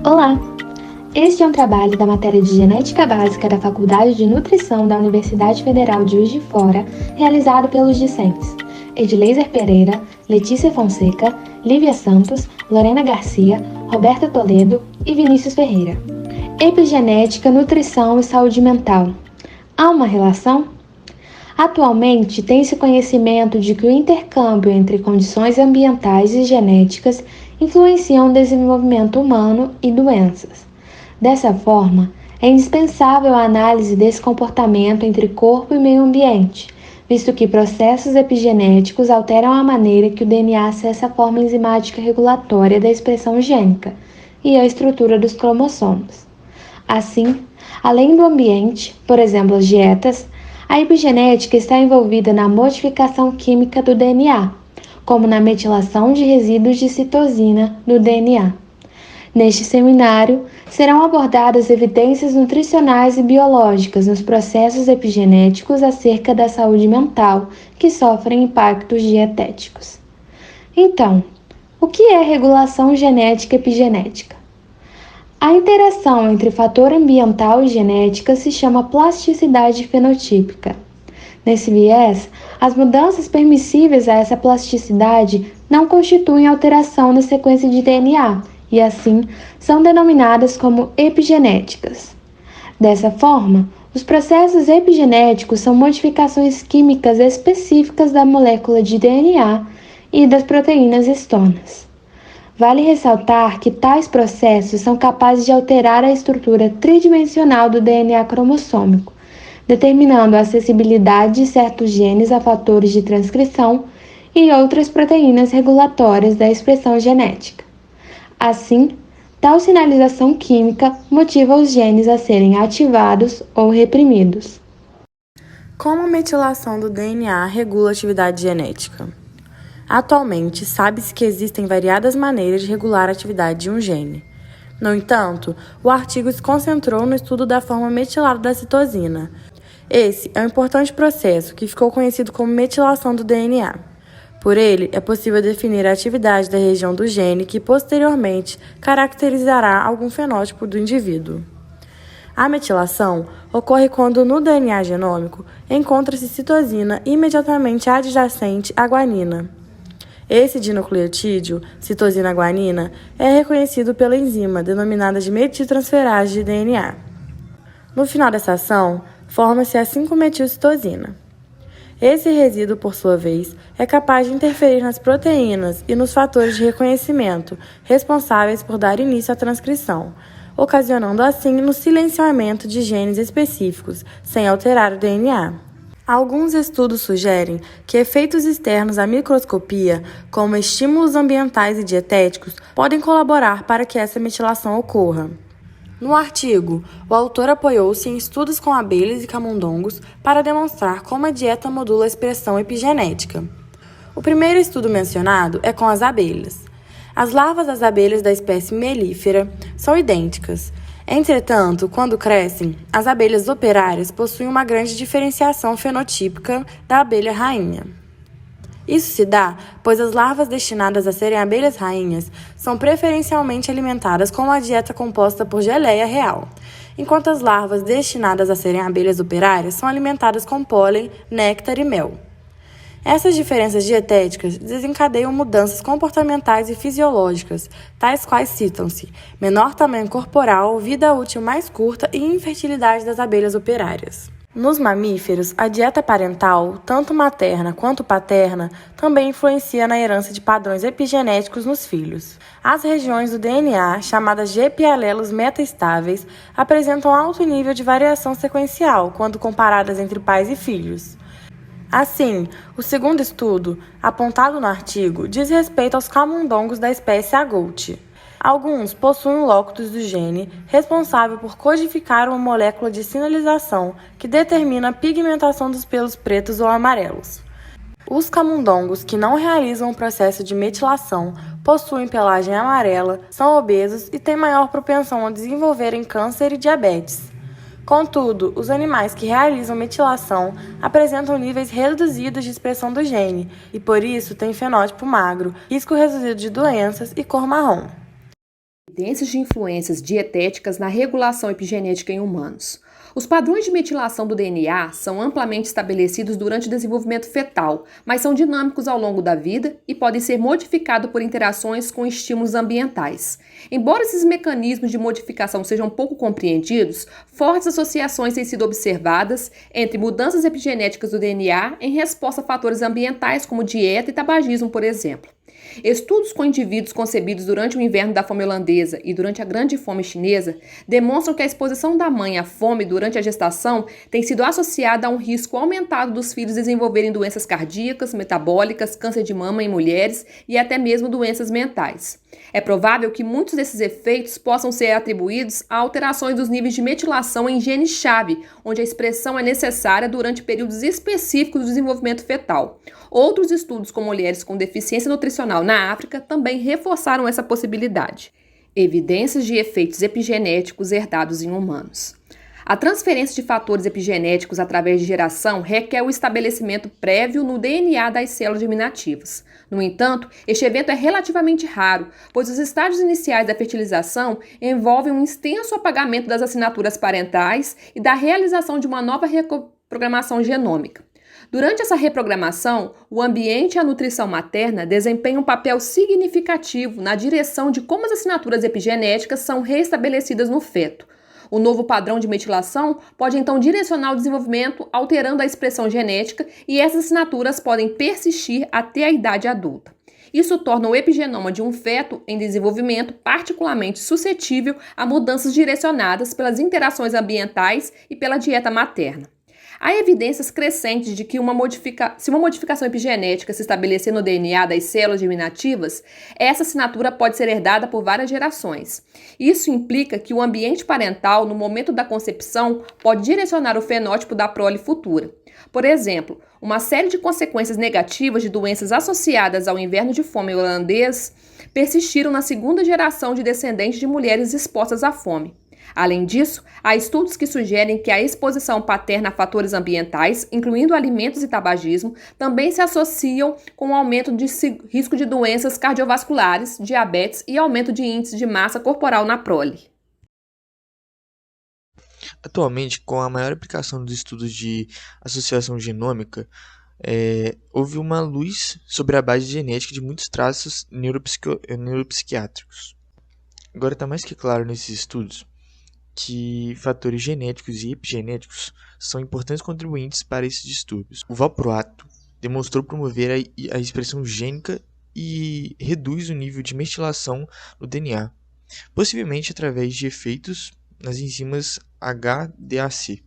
Olá! Este é um trabalho da matéria de Genética Básica da Faculdade de Nutrição da Universidade Federal de Juiz de Fora, realizado pelos discentes Edileiser Pereira, Letícia Fonseca, Lívia Santos, Lorena Garcia, Roberta Toledo e Vinícius Ferreira. Epigenética, nutrição e saúde mental. Há uma relação? Atualmente, tem-se conhecimento de que o intercâmbio entre condições ambientais e genéticas influenciam o desenvolvimento humano e doenças. Dessa forma, é indispensável a análise desse comportamento entre corpo e meio ambiente, visto que processos epigenéticos alteram a maneira que o DNA acessa a forma enzimática regulatória da expressão gênica e a estrutura dos cromossomos. Assim, além do ambiente, por exemplo, as dietas, a epigenética está envolvida na modificação química do DNA, como na metilação de resíduos de citosina do DNA. Neste seminário, serão abordadas evidências nutricionais e biológicas nos processos epigenéticos acerca da saúde mental que sofrem impactos dietéticos. Então, o que é regulação genética epigenética? A interação entre fator ambiental e genética se chama plasticidade fenotípica. Nesse viés, as mudanças permissíveis a essa plasticidade não constituem alteração na sequência de DNA e, assim, são denominadas como epigenéticas. Dessa forma, os processos epigenéticos são modificações químicas específicas da molécula de DNA e das proteínas histonas. Vale ressaltar que tais processos são capazes de alterar a estrutura tridimensional do DNA cromossômico, determinando a acessibilidade de certos genes a fatores de transcrição e outras proteínas regulatórias da expressão genética. Assim, tal sinalização química motiva os genes a serem ativados ou reprimidos. Como a metilação do DNA regula a atividade genética? Atualmente, sabe-se que existem variadas maneiras de regular a atividade de um gene. No entanto, o artigo se concentrou no estudo da forma metilada da citosina. Esse é um importante processo que ficou conhecido como metilação do DNA. Por ele, é possível definir a atividade da região do gene que, posteriormente, caracterizará algum fenótipo do indivíduo. A metilação ocorre quando, no DNA genômico, encontra-se citosina imediatamente adjacente à guanina. Esse dinucleotídeo, citosina-guanina, é reconhecido pela enzima denominada de metiltransferase de DNA. No final dessa ação, forma-se a 5-metilcitosina. Esse resíduo, por sua vez, é capaz de interferir nas proteínas e nos fatores de reconhecimento, responsáveis por dar início à transcrição, ocasionando assim no silenciamento de genes específicos, sem alterar o DNA. Alguns estudos sugerem que efeitos externos à microscopia, como estímulos ambientais e dietéticos, podem colaborar para que essa metilação ocorra. No artigo, o autor apoiou-se em estudos com abelhas e camundongos para demonstrar como a dieta modula a expressão epigenética. O primeiro estudo mencionado é com as abelhas. As larvas das abelhas da espécie melífera são idênticas. Entretanto, quando crescem, as abelhas operárias possuem uma grande diferenciação fenotípica da abelha rainha. Isso se dá, pois as larvas destinadas a serem abelhas rainhas são preferencialmente alimentadas com uma dieta composta por geleia real, enquanto as larvas destinadas a serem abelhas operárias são alimentadas com pólen, néctar e mel. Essas diferenças dietéticas desencadeiam mudanças comportamentais e fisiológicas, tais quais citam-se menor tamanho corporal, vida útil mais curta e infertilidade das abelhas operárias. Nos mamíferos, a dieta parental, tanto materna quanto paterna, também influencia na herança de padrões epigenéticos nos filhos. As regiões do DNA, chamadas de epialelos metaestáveis, apresentam alto nível de variação sequencial quando comparadas entre pais e filhos. Assim, o segundo estudo, apontado no artigo, diz respeito aos camundongos da espécie agouti. Alguns possuem um locus do gene responsável por codificar uma molécula de sinalização que determina a pigmentação dos pelos pretos ou amarelos. Os camundongos que não realizam o processo de metilação possuem pelagem amarela, são obesos e têm maior propensão a desenvolverem câncer e diabetes. Contudo, os animais que realizam metilação apresentam níveis reduzidos de expressão do gene e, por isso, têm fenótipo magro, risco reduzido de doenças e cor marrom. Evidências de influências dietéticas na regulação epigenética em humanos. Os padrões de metilação do DNA são amplamente estabelecidos durante o desenvolvimento fetal, mas são dinâmicos ao longo da vida e podem ser modificados por interações com estímulos ambientais. Embora esses mecanismos de modificação sejam pouco compreendidos, fortes associações têm sido observadas entre mudanças epigenéticas do DNA em resposta a fatores ambientais como dieta e tabagismo, por exemplo. Estudos com indivíduos concebidos durante o inverno da fome holandesa e durante a Grande Fome chinesa demonstram que a exposição da mãe à fome durante a gestação tem sido associada a um risco aumentado dos filhos desenvolverem doenças cardíacas, metabólicas, câncer de mama em mulheres e até mesmo doenças mentais. É provável que muitos desses efeitos possam ser atribuídos a alterações dos níveis de metilação em genes-chave, onde a expressão é necessária durante períodos específicos do desenvolvimento fetal. Outros estudos com mulheres com deficiência nutricional na África também reforçaram essa possibilidade. Evidências de efeitos epigenéticos herdados em humanos. A transferência de fatores epigenéticos através de geração requer o estabelecimento prévio no DNA das células germinativas. No entanto, este evento é relativamente raro, pois os estágios iniciais da fertilização envolvem um extenso apagamento das assinaturas parentais e da realização de uma nova reprogramação genômica. Durante essa reprogramação, o ambiente e a nutrição materna desempenham um papel significativo na direção de como as assinaturas epigenéticas são reestabelecidas no feto. O novo padrão de metilação pode então direcionar o desenvolvimento, alterando a expressão genética, e essas assinaturas podem persistir até a idade adulta. Isso torna o epigenoma de um feto em desenvolvimento particularmente suscetível a mudanças direcionadas pelas interações ambientais e pela dieta materna. Há evidências crescentes de que se uma modificação epigenética se estabelecer no DNA das células germinativas, essa assinatura pode ser herdada por várias gerações. Isso implica que o ambiente parental, no momento da concepção, pode direcionar o fenótipo da prole futura. Por exemplo, uma série de consequências negativas de doenças associadas ao inverno de fome holandês persistiram na segunda geração de descendentes de mulheres expostas à fome. Além disso, há estudos que sugerem que a exposição paterna a fatores ambientais, incluindo alimentos e tabagismo, também se associam com o aumento de risco de doenças cardiovasculares, diabetes e aumento de índice de massa corporal na prole. Atualmente, com a maior aplicação dos estudos de associação genômica, houve uma luz sobre a base genética de muitos traços neuropsiquiátricos. Agora está mais que claro nesses estudos que fatores genéticos e epigenéticos são importantes contribuintes para esses distúrbios. O valproato demonstrou promover a expressão gênica e reduz o nível de metilação no DNA, possivelmente através de efeitos nas enzimas HDAC.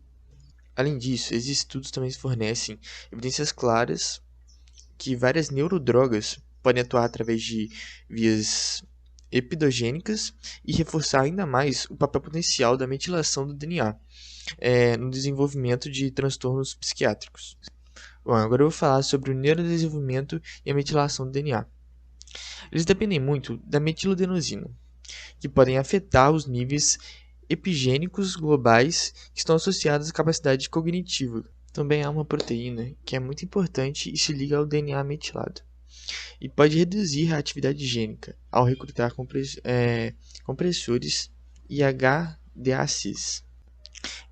Além disso, esses estudos também fornecem evidências claras que várias neurodrogas podem atuar através de vias epidogênicas e reforçar ainda mais o papel potencial da metilação do DNA no desenvolvimento de transtornos psiquiátricos. Bom, agora eu vou falar sobre o neurodesenvolvimento e a metilação do DNA. Eles dependem muito da metiloadenosina, que podem afetar os níveis epigênicos globais que estão associados à capacidade cognitiva. Também há uma proteína que é muito importante e se liga ao DNA metilado, e pode reduzir a atividade gênica ao recrutar compressores e HDACs.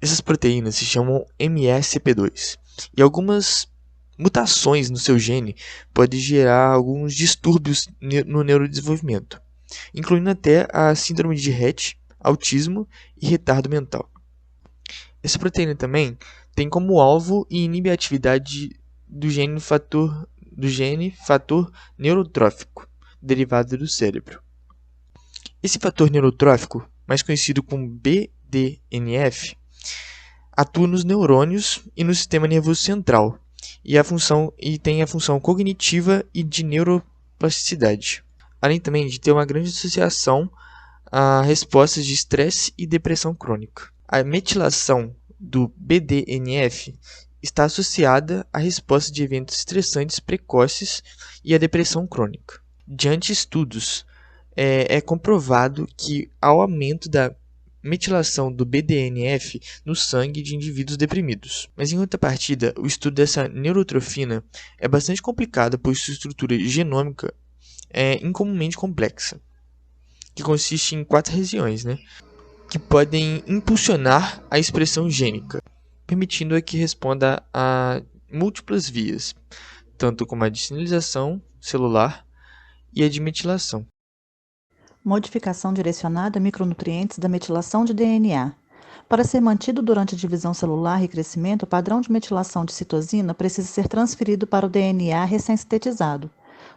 Essas proteínas se chamam MSCP2, e algumas mutações no seu gene podem gerar alguns distúrbios no neurodesenvolvimento, incluindo até a síndrome de Rett, autismo e retardo mental. Essa proteína também tem como alvo e inibe a atividade do gene fator neurotrófico, derivado do cérebro. Esse fator neurotrófico, mais conhecido como BDNF, atua nos neurônios e no sistema nervoso central e tem a função cognitiva e de neuroplasticidade, além também de ter uma grande associação a respostas de estresse e depressão crônica. A metilação do BDNF está associada à resposta de eventos estressantes precoces e à depressão crônica. Diante de estudos, é comprovado que há aumento da metilação do BDNF no sangue de indivíduos deprimidos. Mas em contrapartida, o estudo dessa neurotrofina é bastante complicado, pois sua estrutura genômica é incomumente complexa. que consiste em 4 regiões, né, que podem impulsionar a expressão gênica, permitindo que responda a múltiplas vias, tanto como a de sinalização celular e a de metilação. Modificação direcionada a micronutrientes da metilação de DNA. Para ser mantido durante a divisão celular e crescimento, o padrão de metilação de citosina precisa ser transferido para o DNA recém-sintetizado.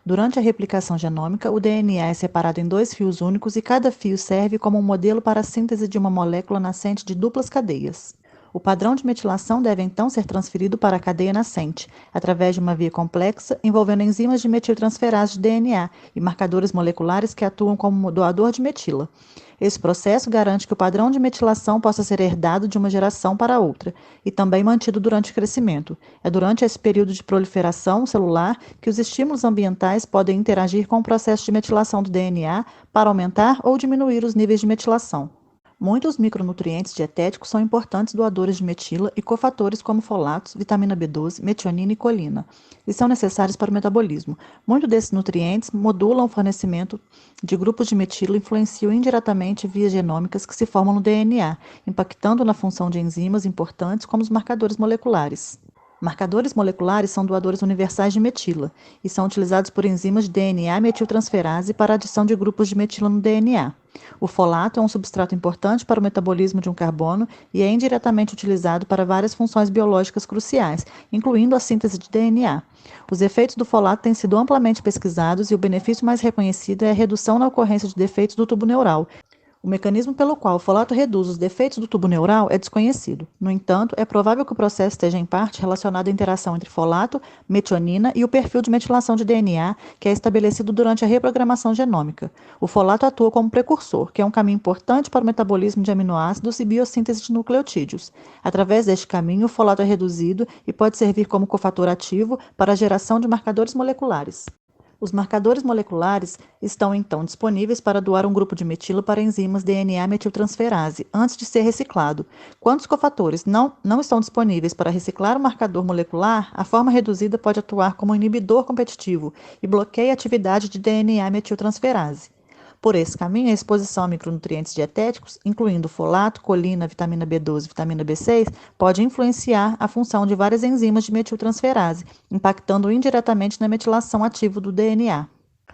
Durante a replicação genômica, o DNA é separado em 2 fios únicos e cada fio serve como um modelo para a síntese de uma molécula nascente de duplas cadeias. O padrão de metilação deve então ser transferido para a cadeia nascente, através de uma via complexa envolvendo enzimas de metiltransferase de DNA e marcadores moleculares que atuam como doador de metila. Esse processo garante que o padrão de metilação possa ser herdado de uma geração para outra e também mantido durante o crescimento. É durante esse período de proliferação celular que os estímulos ambientais podem interagir com o processo de metilação do DNA para aumentar ou diminuir os níveis de metilação. Muitos micronutrientes dietéticos são importantes doadores de metila e cofatores como folatos, vitamina B12, metionina e colina, e são necessários para o metabolismo. Muitos desses nutrientes modulam o fornecimento de grupos de metila e influenciam indiretamente vias genômicas que se formam no DNA, impactando na função de enzimas importantes como os marcadores moleculares. Marcadores moleculares são doadores universais de metila e são utilizados por enzimas de DNA metiltransferase para a adição de grupos de metila no DNA. O folato é um substrato importante para o metabolismo de um carbono e é indiretamente utilizado para várias funções biológicas cruciais, incluindo a síntese de DNA. Os efeitos do folato têm sido amplamente pesquisados e o benefício mais reconhecido é a redução na ocorrência de defeitos do tubo neural. O mecanismo pelo qual o folato reduz os defeitos do tubo neural é desconhecido. No entanto, é provável que o processo esteja em parte relacionado à interação entre folato, metionina e o perfil de metilação de DNA, que é estabelecido durante a reprogramação genômica. O folato atua como precursor, que é um caminho importante para o metabolismo de aminoácidos e biossíntese de nucleotídeos. Através deste caminho, o folato é reduzido e pode servir como cofator ativo para a geração de marcadores moleculares. Os marcadores moleculares estão então disponíveis para doar um grupo de metila para enzimas DNA metiltransferase antes de ser reciclado. Quando os cofatores não estão disponíveis para reciclar o marcador molecular, a forma reduzida pode atuar como inibidor competitivo e bloqueia a atividade de DNA metiltransferase. Por esse caminho, a exposição a micronutrientes dietéticos, incluindo folato, colina, vitamina B12 e vitamina B6, pode influenciar a função de várias enzimas de metiltransferase, impactando indiretamente na metilação ativa do DNA.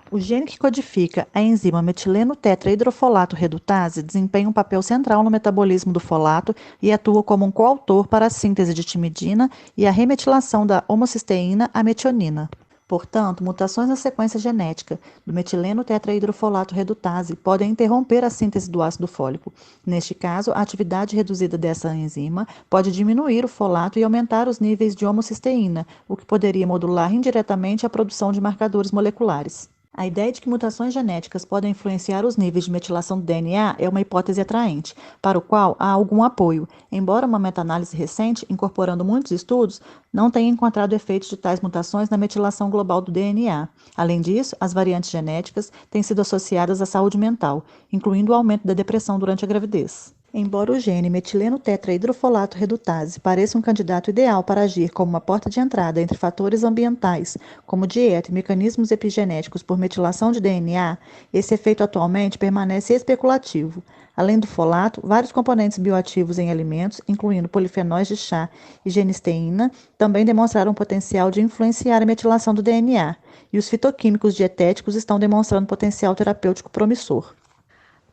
O gene que codifica a enzima metileno tetrahidrofolato redutase desempenha um papel central no metabolismo do folato e atua como um coautor para a síntese de timidina e a remetilação da homocisteína à metionina. Portanto, mutações na sequência genética do metileno tetrahidrofolato redutase podem interromper a síntese do ácido fólico. Neste caso, a atividade reduzida dessa enzima pode diminuir o folato e aumentar os níveis de homocisteína, o que poderia modular indiretamente a produção de marcadores moleculares. A ideia de que mutações genéticas podem influenciar os níveis de metilação do DNA é uma hipótese atraente, para o qual há algum apoio, embora uma meta-análise recente, incorporando muitos estudos, não tenha encontrado efeitos de tais mutações na metilação global do DNA. Além disso, as variantes genéticas têm sido associadas à saúde mental, incluindo o aumento da depressão durante a gravidez. Embora o gene metileno tetrahidrofolato redutase pareça um candidato ideal para agir como uma porta de entrada entre fatores ambientais, como dieta e mecanismos epigenéticos por metilação de DNA, esse efeito atualmente permanece especulativo. Além do folato, vários componentes bioativos em alimentos, incluindo polifenóis de chá e genisteína, também demonstraram potencial de influenciar a metilação do DNA, e os fitoquímicos dietéticos estão demonstrando potencial terapêutico promissor.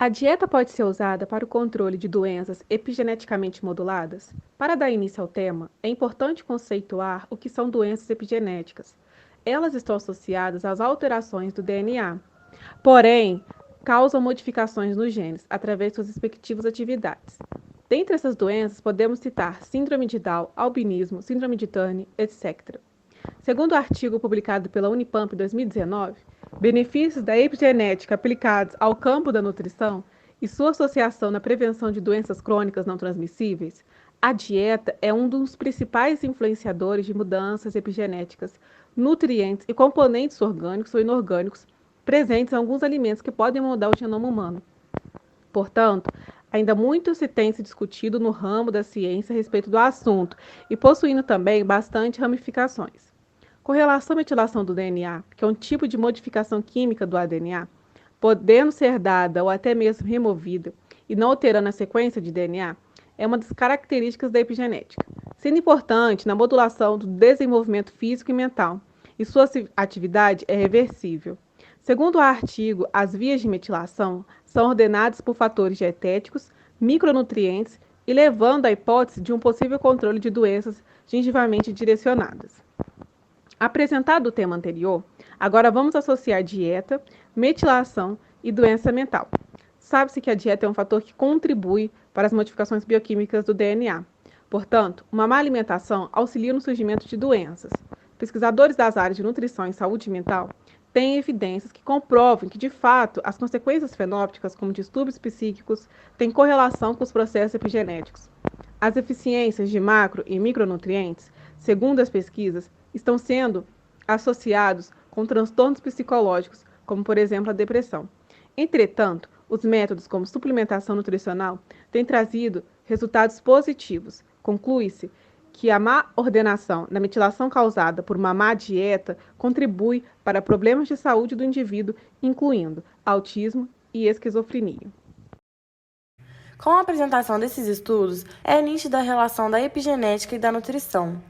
A dieta pode ser usada para o controle de doenças epigeneticamente moduladas? Para dar início ao tema, é importante conceituar o que são doenças epigenéticas. Elas estão associadas às alterações do DNA, porém, causam modificações nos genes através de suas respectivas atividades. Dentre essas doenças, podemos citar síndrome de Down, albinismo, síndrome de Turner, etc. Segundo o artigo publicado pela Unipamp em 2019, benefícios da epigenética aplicados ao campo da nutrição e sua associação na prevenção de doenças crônicas não transmissíveis, a dieta é um dos principais influenciadores de mudanças epigenéticas, nutrientes e componentes orgânicos ou inorgânicos presentes em alguns alimentos que podem mudar o genoma humano. Portanto, ainda muito se tem se discutido no ramo da ciência a respeito do assunto e possuindo também bastante ramificações. Com relação à metilação do DNA, que é um tipo de modificação química do ADNA, podendo ser dada ou até mesmo removida e não alterando a sequência de DNA, é uma das características da epigenética, sendo importante na modulação do desenvolvimento físico e mental, e sua atividade é reversível. Segundo o artigo, as vias de metilação são ordenadas por fatores dietéticos, micronutrientes e levando à hipótese de um possível controle de doenças gengivamente direcionadas. Apresentado o tema anterior, agora vamos associar dieta, metilação e doença mental. Sabe-se que a dieta é um fator que contribui para as modificações bioquímicas do DNA. Portanto, uma má alimentação auxilia no surgimento de doenças. Pesquisadores das áreas de nutrição e saúde mental têm evidências que comprovam que, de fato, as consequências fenóticas, como distúrbios psíquicos, têm correlação com os processos epigenéticos. As deficiências de macro e micronutrientes, segundo as pesquisas, estão sendo associados com transtornos psicológicos, como, por exemplo, a depressão. Entretanto, os métodos como suplementação nutricional têm trazido resultados positivos. Conclui-se que a má ordenação na metilação causada por uma má dieta contribui para problemas de saúde do indivíduo, incluindo autismo e esquizofrenia. Com a apresentação desses estudos, é nítida a relação da epigenética e da nutrição.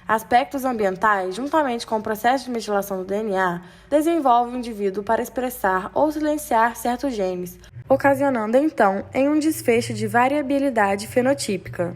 Aspectos ambientais, juntamente com o processo de metilação do DNA, desenvolvem o indivíduo para expressar ou silenciar certos genes, ocasionando então em um desfecho de variabilidade fenotípica.